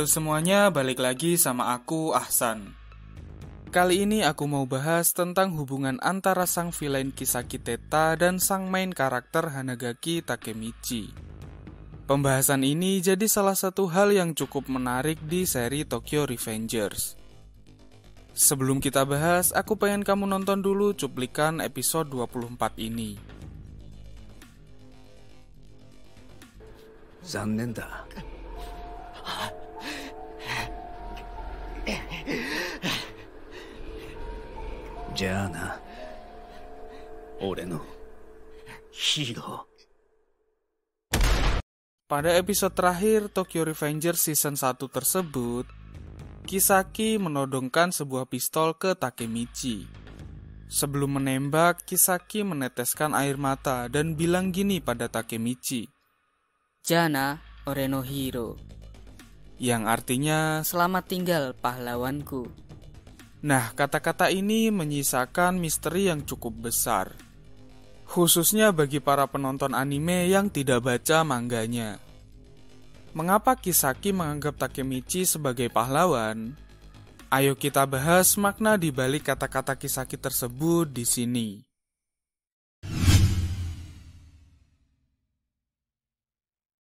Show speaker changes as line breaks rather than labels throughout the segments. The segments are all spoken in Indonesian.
Halo semuanya, balik lagi sama aku, Ahsan. Kali ini aku mau bahas tentang hubungan antara sang villain Kisaki Teta dan sang main karakter Hanagaki Takemichi. Pembahasan ini jadi salah satu hal yang cukup menarik di seri Tokyo Revengers. Sebelum kita bahas, aku pengen kamu nonton dulu cuplikan episode 24 ini.
残念だ。じゃあな、俺のヒーロー。
Pada episode terakhir Tokyo Revengers Season 1 tersebut, Kisaki menodongkan sebuah pistol ke Takemichi. Sebelum menembak, Kisaki meneteskan air mata dan bilang gini pada Takemichi.
Jana, ore no hero.
Yang artinya,
Selamat tinggal pahlawanku.
nah, kata-kata ini menyisakan misteri yang cukup besar. Khususnya bagi para penonton anime yang tidak baca mangganya. Mengapa Kisaki menganggap Takemichi sebagai pahlawan? Ayo kita bahas makna di balik kata-kata Kisaki tersebut di sini.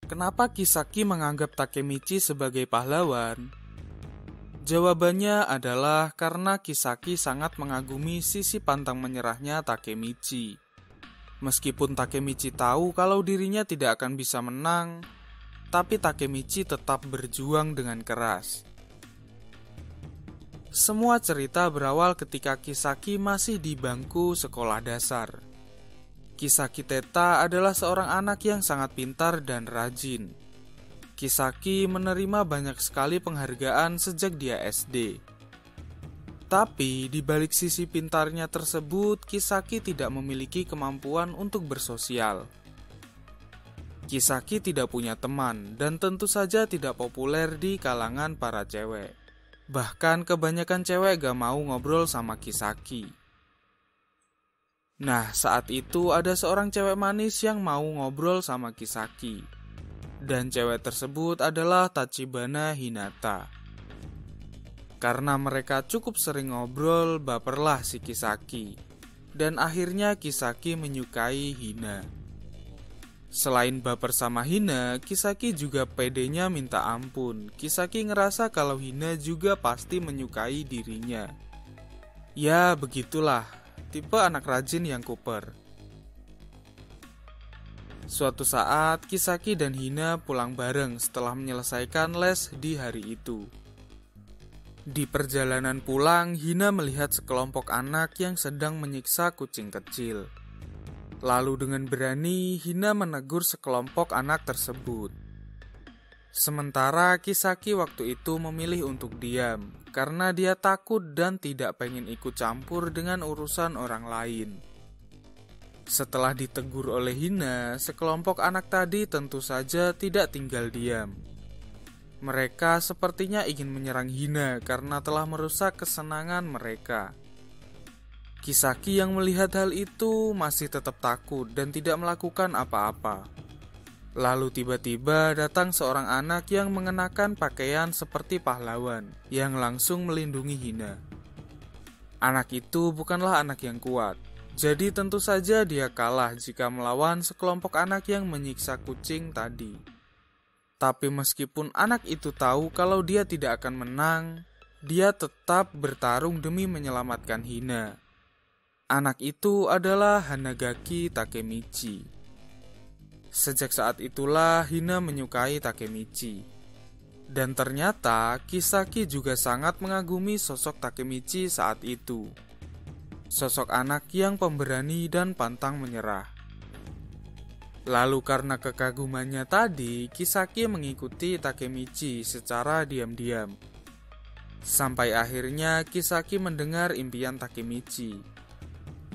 Kenapa Kisaki menganggap Takemichi sebagai pahlawan? Jawabannya adalah karena Kisaki sangat mengagumi sisi pantang menyerahnya Takemichi. Meskipun Takemichi tahu kalau dirinya tidak akan bisa menang, tapi Takemichi tetap berjuang dengan keras. Semua cerita berawal ketika Kisaki masih di bangku sekolah dasar. Kisaki Teta adalah seorang anak yang sangat pintar dan rajin. Kisaki menerima banyak sekali penghargaan sejak dia SD. Tapi di balik sisi pintarnya tersebut, Kisaki tidak memiliki kemampuan untuk bersosial. Kisaki tidak punya teman dan tentu saja tidak populer di kalangan para cewek. Bahkan kebanyakan cewek gak mau ngobrol sama Kisaki. Nah, saat itu ada seorang cewek manis yang mau ngobrol sama Kisaki. Dan cewek tersebut adalah Tachibana Hinata. Karena mereka cukup sering ngobrol, baperlah si Kisaki. Dan akhirnya Kisaki menyukai Hina. Selain baper sama Hina, Kisaki juga pedenya minta ampun. Kisaki ngerasa kalau Hina juga pasti menyukai dirinya. Ya, begitulah. Tipe anak rajin yang kuper. Suatu saat, Kisaki dan Hina pulang bareng setelah menyelesaikan les di hari itu. Di perjalanan pulang, Hina melihat sekelompok anak yang sedang menyiksa kucing kecil. Lalu dengan berani, Hina menegur sekelompok anak tersebut. Sementara Kisaki waktu itu memilih untuk diam, karena dia takut dan tidak pengen ikut campur dengan urusan orang lain. Setelah ditegur oleh Hina, sekelompok anak tadi tentu saja tidak tinggal diam. Mereka sepertinya ingin menyerang Hina karena telah merusak kesenangan mereka. Kisaki yang melihat hal itu masih tetap takut dan tidak melakukan apa-apa. Lalu tiba-tiba datang seorang anak yang mengenakan pakaian seperti pahlawan, yang langsung melindungi Hina. Anak itu bukanlah anak yang kuat, jadi tentu saja dia kalah jika melawan sekelompok anak yang menyiksa kucing tadi. Tapi meskipun anak itu tahu kalau dia tidak akan menang, dia tetap bertarung demi menyelamatkan Hina. Anak itu adalah Hanagaki Takemichi. Sejak saat itulah Hina menyukai Takemichi. Dan ternyata Kisaki juga sangat mengagumi sosok Takemichi saat itu. Sosok anak yang pemberani dan pantang menyerah. Lalu karena kekagumannya tadi, Kisaki mengikuti Takemichi secara diam-diam. Sampai akhirnya Kisaki mendengar impian Takemichi,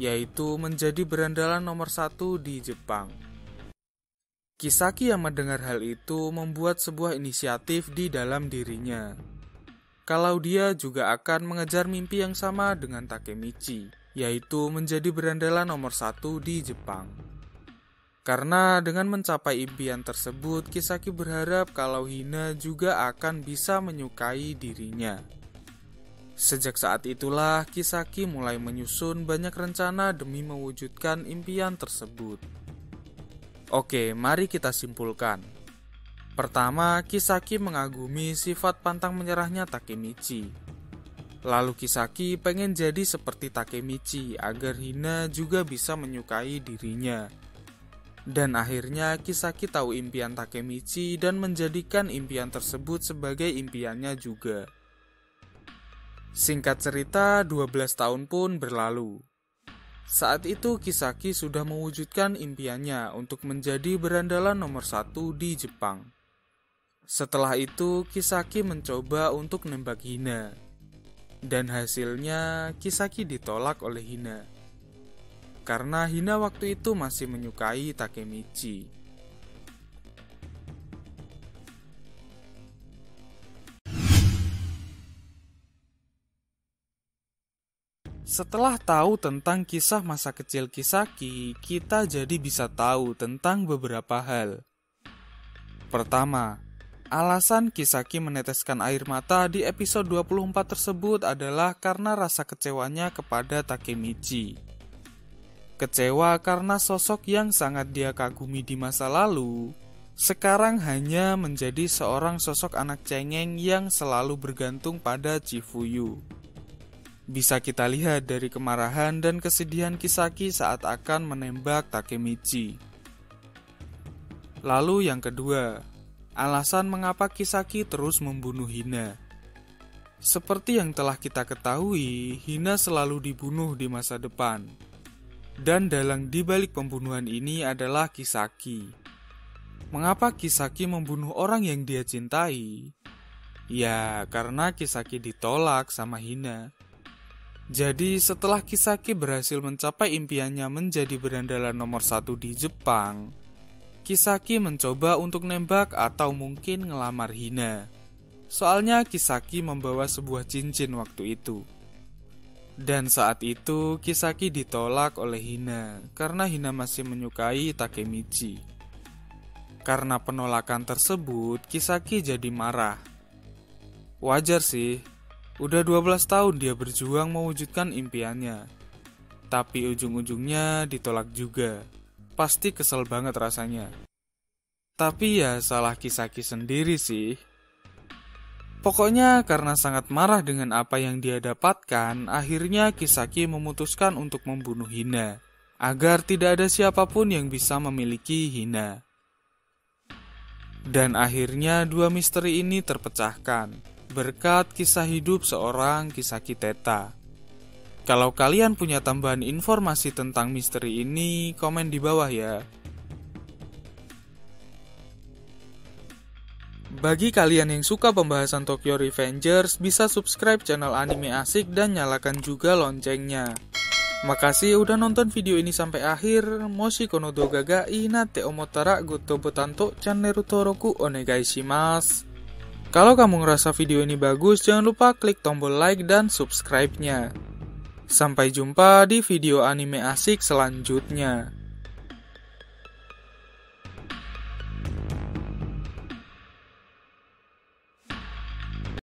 yaitu menjadi berandalan nomor 1 di Jepang. Kisaki yang mendengar hal itu membuat sebuah inisiatif di dalam dirinya. Kalau dia juga akan mengejar mimpi yang sama dengan Takemichi, yaitu menjadi berandalan nomor 1 di Jepang. Karena dengan mencapai impian tersebut, Kisaki berharap kalau Hina juga akan bisa menyukai dirinya. Sejak saat itulah Kisaki mulai menyusun banyak rencana demi mewujudkan impian tersebut. Oke, mari kita simpulkan. Pertama, Kisaki mengagumi sifat pantang menyerahnya Takemichi. Lalu Kisaki pengen jadi seperti Takemichi agar Hina juga bisa menyukai dirinya. Dan akhirnya Kisaki tahu impian Takemichi dan menjadikan impian tersebut sebagai impiannya juga. Singkat cerita, 12 tahun pun berlalu. Saat itu Kisaki sudah mewujudkan impiannya untuk menjadi berandalan nomor 1 di Jepang. Setelah itu Kisaki mencoba untuk nembak Hina. Dan hasilnya Kisaki ditolak oleh Hina. Karena Hina waktu itu masih menyukai Takemichi. Setelah tahu tentang kisah masa kecil Kisaki, kita jadi bisa tahu tentang beberapa hal. Pertama, alasan Kisaki meneteskan air mata di episode 24 tersebut adalah karena rasa kecewanya kepada Takemichi. Kecewa karena sosok yang sangat dia kagumi di masa lalu, sekarang hanya menjadi seorang sosok anak cengeng yang selalu bergantung pada Chifuyu. Bisa kita lihat dari kemarahan dan kesedihan Kisaki saat akan menembak Takemichi. Lalu yang kedua, alasan mengapa Kisaki terus membunuh Hina. Seperti yang telah kita ketahui, Hina selalu dibunuh di masa depan. Dan dalang dibalik pembunuhan ini adalah Kisaki. Mengapa Kisaki membunuh orang yang dia cintai? Ya, karena Kisaki ditolak sama Hina. Jadi setelah Kisaki berhasil mencapai impiannya menjadi berandalan nomor 1 di Jepang, Kisaki mencoba untuk nembak atau mungkin ngelamar Hina. Soalnya Kisaki membawa sebuah cincin waktu itu. Dan saat itu Kisaki ditolak oleh Hina karena Hina masih menyukai Takemichi. Karena penolakan tersebut, Kisaki jadi marah. Wajar sih, udah 12 tahun dia berjuang mewujudkan impiannya. Tapi ujung-ujungnya ditolak juga. Pasti kesel banget rasanya. Tapi ya salah Kisaki sendiri sih. Pokoknya karena sangat marah dengan apa yang dia dapatkan, akhirnya Kisaki memutuskan untuk membunuh Hina, agar tidak ada siapapun yang bisa memiliki Hina. Dan akhirnya dua misteri ini terpecahkan, berkat kisah hidup seorang Kisaki Teta. Kalau kalian punya tambahan informasi tentang misteri ini, komen di bawah ya. Bagi kalian yang suka pembahasan Tokyo Revengers, bisa subscribe channel Anime Asik dan nyalakan juga loncengnya. Makasih udah nonton video ini sampai akhir. Moshi kono doga ga inate omotara goto botanto channel Toroku onegai shimasu. Kalau kamu ngerasa video ini bagus, jangan lupa klik tombol like dan subscribe-nya. Sampai jumpa di video anime asik selanjutnya.